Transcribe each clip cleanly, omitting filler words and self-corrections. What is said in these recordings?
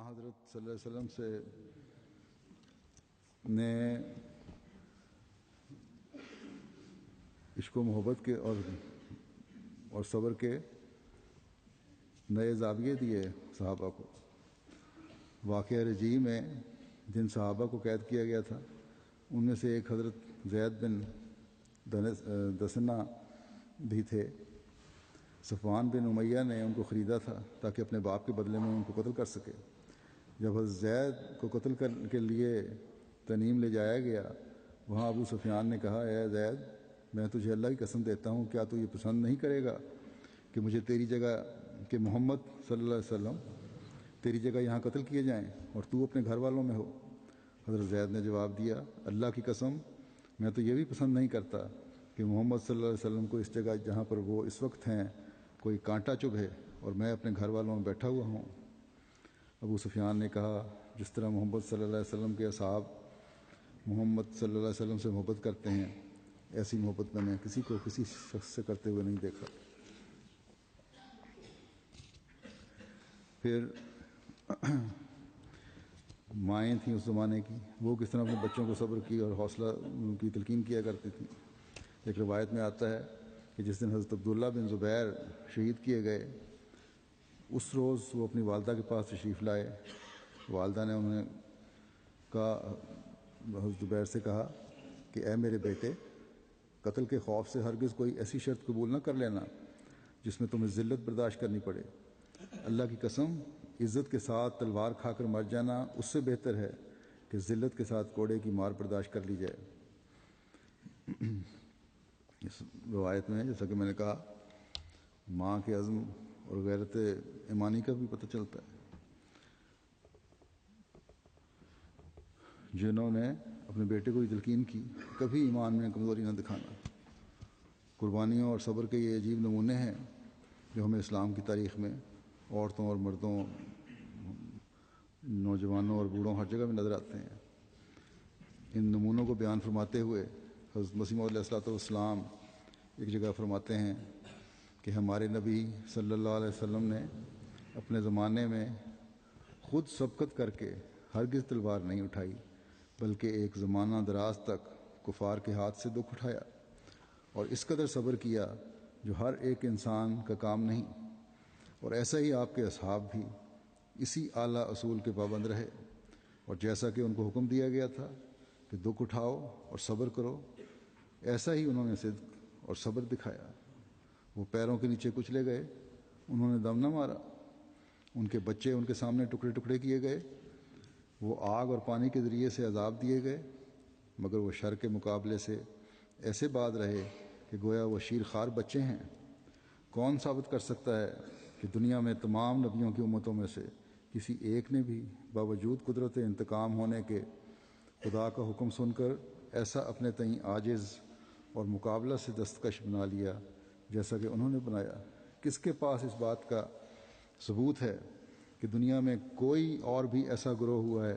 حضرت صلی اللہ علیہ وسلم سے نے عشق و محبت کے اور صبر کے نئے زاویے دیے صحابہ کو۔ واقعہ رجیع میں جن صحابہ کو قید کیا گیا تھا ان میں سے ایک حضرت زید بن دسنہ بھی تھے۔ صفوان بن امیہ نے ان کو خریدا تھا تاکہ اپنے باپ کے بدلے میں ان کو قتل کر سکے۔ جب حضرت زید کو قتل کرنے کے لیے تنعیم لے جایا گیا، وہاں ابو سفیان نے کہا، اے زید، میں تجھے اللہ کی قسم دیتا ہوں، کیا تو یہ پسند نہیں کرے گا کہ مجھے تیری جگہ کہ محمد صلی اللہ علیہ وسلم تیری جگہ یہاں قتل کیے جائیں اور تو اپنے گھر والوں میں ہو؟ حضرت زید نے جواب دیا، اللہ کی قسم، میں تو یہ بھی پسند نہیں کرتا کہ محمد صلی اللہ علیہ وسلم کو اس جگہ جہاں پر وہ اس وقت ہیں کوئی کانٹا چبھے اور میں اپنے گھر والوں میں بیٹھا ہوا ہوں۔ ابو سفیان نے کہا، جس طرح محمد صلی اللہ علیہ وسلم کے اصحاب محمد صلی اللہ علیہ وسلم سے محبت کرتے ہیں، ایسی محبت میں نے کسی کو کسی شخص سے کرتے ہوئے نہیں دیکھا۔ پھر مائیں تھیں اس زمانے کی، وہ کس طرح اپنے بچوں کو صبر کی اور حوصلہ کی تلقین کیا کرتی تھیں۔ ایک روایت میں آتا ہے کہ جس دن حضرت عبداللہ بن زبیر شہید کیے گئے، اس روز وہ اپنی والدہ کے پاس تشریف لائے۔ والدہ نے انہیں کہا، حضرت زبیر سے کہا کہ اے میرے بیٹے، قتل کے خوف سے ہرگز کوئی ایسی شرط قبول نہ کر لینا جس میں تمہیں ذلت برداشت کرنی پڑے۔ اللہ کی قسم، عزت کے ساتھ تلوار کھا کر مر جانا اس سے بہتر ہے کہ ذلت کے ساتھ کوڑے کی مار برداشت کر لی جائے۔ اس روایت میں جیسا کہ میں نے کہا، ماں کے عزم اور غیرت ایمانی کا بھی پتہ چلتا ہے۔ جنہوں نے اپنے بیٹے کو یہ تلقین کی، کبھی ایمان میں کمزوری نہ دکھانا۔ قربانیوں اور صبر کے یہ عجیب نمونے ہیں جو ہمیں اسلام کی تاریخ میں عورتوں اور مردوں، نوجوانوں اور بوڑھوں ہر جگہ میں نظر آتے ہیں۔ ان نمونوں کو بیان فرماتے ہوئے حضرت مسیح موعود علیہ الصلوۃ والسلام ایک جگہ فرماتے ہیں کہ ہمارے نبی صلی اللہ علیہ وسلم نے اپنے زمانے میں خود سبقت کر کے ہرگز تلوار نہیں اٹھائی، بلکہ ایک زمانہ دراز تک کفار کے ہاتھ سے دکھ اٹھایا اور اس قدر صبر کیا جو ہر ایک انسان کا کام نہیں۔ اور ایسا ہی آپ کے اصحاب بھی اسی اعلیٰ اصول کے پابند رہے، اور جیسا کہ ان کو حکم دیا گیا تھا کہ دکھ اٹھاؤ اور صبر کرو، ایسا ہی انہوں نے صدق اور صبر دکھایا۔ وہ پیروں کے نیچے کچلے گئے، انہوں نے دم نہ مارا، ان کے بچے ان کے سامنے ٹکڑے ٹکڑے کیے گئے، وہ آگ اور پانی کے ذریعے سے عذاب دیے گئے، مگر وہ شر کے مقابلے سے ایسے باز رہے کہ گویا وہ شیر خوار بچے ہیں۔ کون ثابت کر سکتا ہے کہ دنیا میں تمام نبیوں کی امتوں میں سے کسی ایک نے بھی باوجود قدرت انتقام ہونے کے خدا کا حکم سن کر ایسا اپنے تئیں عاجز اور مقابلہ سے دستکش بنا لیا جیسا کہ انہوں نے بنایا؟ کس کے پاس اس بات کا ثبوت ہے کہ دنیا میں کوئی اور بھی ایسا گروہ ہوا ہے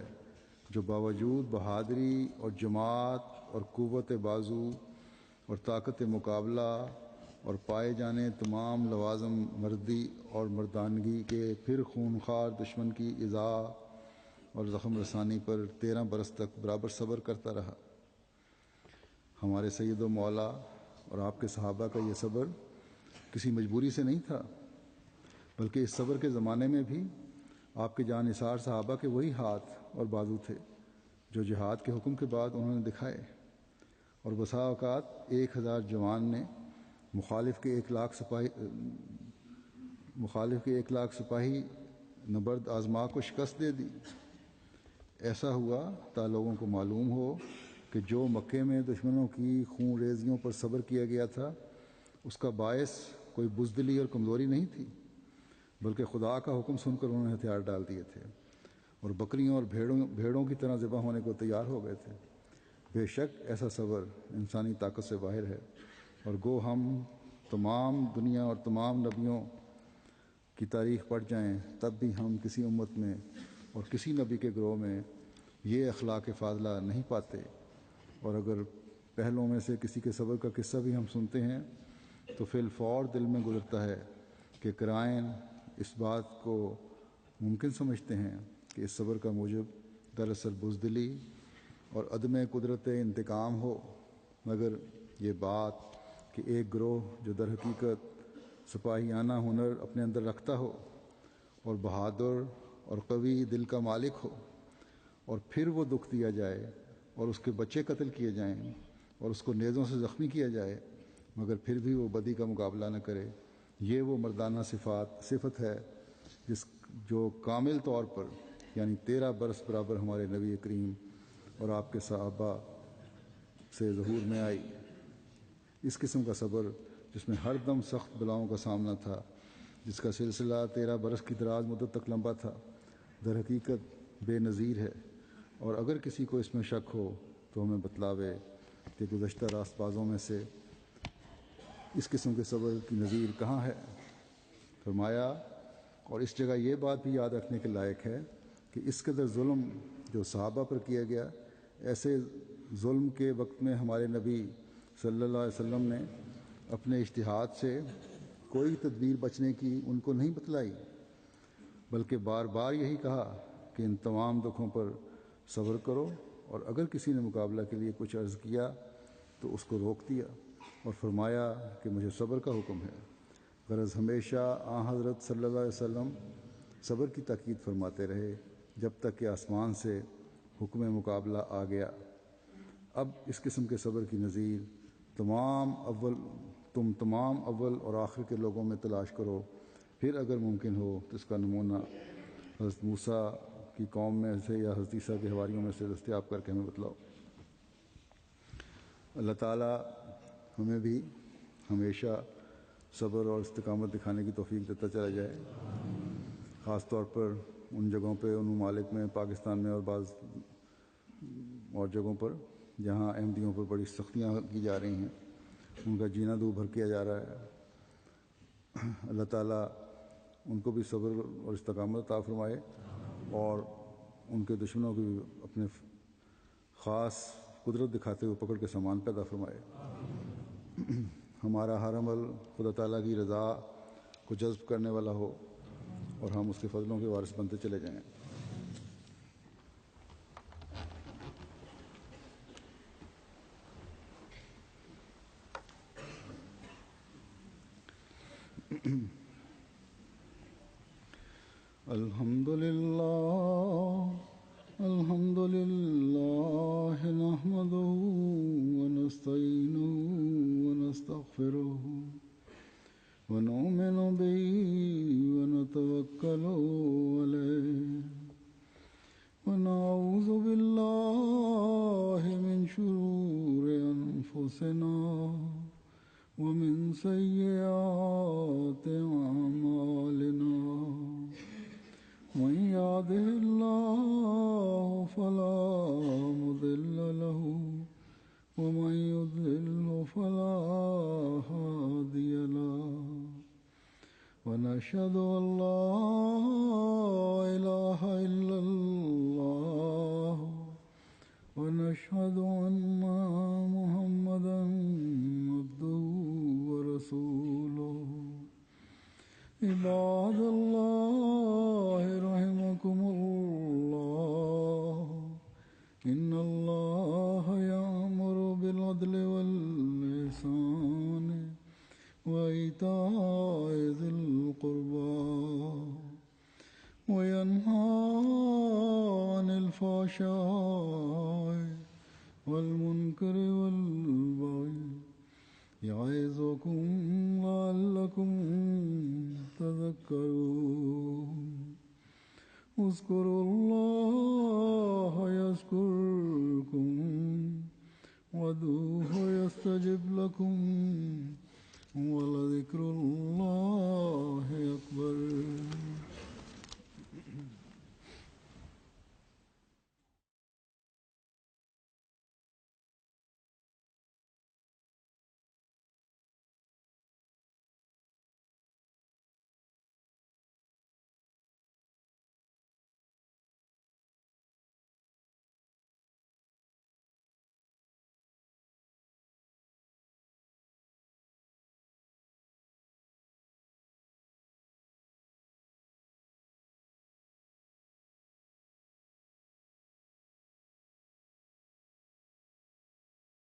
جو باوجود بہادری اور جماعت اور قوت بازو اور طاقت مقابلہ اور پائے جانے تمام لوازم مردی اور مردانگی کے پھر خونخوار دشمن کی ایذا اور زخم رسانی پر 13 برس تک برابر صبر کرتا رہا؟ ہمارے سید و مولا اور آپ کے صحابہ کا یہ صبر کسی مجبوری سے نہیں تھا، بلکہ اس صبر کے زمانے میں بھی آپ کے جان نثار صحابہ کے وہی ہاتھ اور بازو تھے جو جہاد کے حکم کے بعد انہوں نے دکھائے، اور بسا اوقات 1000 جوان نے مخالف کے 1 لاکھ سپاہی نبرد آزما کو شکست دے دی۔ ایسا ہوا تا لوگوں کو معلوم ہو کہ جو مکے میں دشمنوں کی خون ریزیوں پر صبر کیا گیا تھا، اس کا باعث کوئی بزدلی اور کمزوری نہیں تھی، بلکہ خدا کا حکم سن کر انہوں نے ہتھیار ڈال دیے تھے اور بکریوں اور بھیڑوں کی طرح ذبح ہونے کو تیار ہو گئے تھے۔ بے شک ایسا صبر انسانی طاقت سے باہر ہے، اور گو ہم تمام دنیا اور تمام نبیوں کی تاریخ پڑھ جائیں تب بھی ہم کسی امت میں اور کسی نبی کے گروہ میں یہ اخلاق فاضلہ نہیں پاتے، اور اگر پہلوں میں سے کسی کے صبر کا قصہ بھی ہم سنتے ہیں تو فی الفور دل میں گزرتا ہے کہ قرائن اس بات کو ممکن سمجھتے ہیں کہ اس صبر کا موجب دراصل بزدلی اور عدم قدرت انتقام ہو، مگر یہ بات کہ ایک گروہ جو در حقیقت سپاہیانہ ہنر اپنے اندر رکھتا ہو اور بہادر اور قوی دل کا مالک ہو، اور پھر وہ دکھ دیا جائے اور اس کے بچے قتل کیے جائیں اور اس کو نیزوں سے زخمی کیا جائے، مگر پھر بھی وہ بدی کا مقابلہ نہ کرے، یہ وہ مردانہ صفت ہے جو کامل طور پر یعنی 13 برس برابر ہمارے نبی کریم اور آپ کے صحابہ سے ظہور میں آئی۔ اس قسم کا صبر جس میں ہر دم سخت بلاؤں کا سامنا تھا، جس کا سلسلہ 13 برس کی دراز مدت تک لمبا تھا، در حقیقت بے نظیر ہے، اور اگر کسی کو اس میں شک ہو تو ہمیں بتلاوے کہ گزشتہ راست بازوں میں سے اس قسم کے صبر کی نظیر کہاں ہے۔ فرمایا، اور اس جگہ یہ بات بھی یاد رکھنے کے لائق ہے کہ اس قدر ظلم جو صحابہ پر کیا گیا، ایسے ظلم کے وقت میں ہمارے نبی صلی اللہ علیہ وسلم نے اپنے اجتہاد سے کوئی تدبیر بچنے کی ان کو نہیں بتلائی، بلکہ بار بار یہی کہا کہ ان تمام دکھوں پر صبر کرو، اور اگر کسی نے مقابلہ کے لیے کچھ عرض کیا تو اس کو روک دیا اور فرمایا کہ مجھے صبر کا حکم ہے۔ غرض ہمیشہ حضرت صلی اللہ علیہ وسلم صبر کی تاکید فرماتے رہے جب تک کہ آسمان سے حکم مقابلہ آ گیا۔ اب اس قسم کے صبر کی نظیر تم تمام اول اور آخر کے لوگوں میں تلاش کرو، پھر اگر ممکن ہو تو اس کا نمونہ حضرت موسیٰ کی قوم میں سے یا حضرت عیسیٰ کے حواریوں میں سے دستیاب کر کے ہمیں بتلاؤ۔ اللہ تعالیٰ ہمیں بھی ہمیشہ صبر اور استقامت دکھانے کی توفیق دیتا چلا جائے، خاص طور پر ان جگہوں پہ، ان ممالک میں، پاکستان میں اور بعض اور جگہوں پر جہاں احمدیوں پر بڑی سختیاں کی جا رہی ہیں، ان کا جینا دو بھر کیا جا رہا ہے۔ اللہ تعالیٰ ان کو بھی صبر اور استقامت عطا فرمائے اور ان کے دشمنوں کو بھی اپنے خاص قدرت دکھاتے ہوئے پکڑ کے سامان پیدا فرمائے۔ ہمارا ہر عمل خدا تعالیٰ کی رضا کو جذب کرنے والا ہو اور ہم اس کے فضلوں کے وارث بنتے چلے جائیں۔ الحمد للہ نحمده ونستعینه ونستغفره ونؤمن به ونتوکل علیہ ونعوذ باللہ من شرور انفسنا ومن سیئات اعمالنا، من يهده الله فلا مضل له ومن يضلل فلا هادي له، ونشهد أن لا إله إلا الله ونشهد أن محمدا عبده ورسوله۔ عباد الله رحمكم الله، إن الله يأمر بالعدل والإحسان وإيتاء ذي القربى وينهى عن الفحشاء والمنكر والبغي يعظكم لعلكم تذكرون۔ اذكروا الله يذكركم وادعوه يستجب لكم ولذكر الله أكبر۔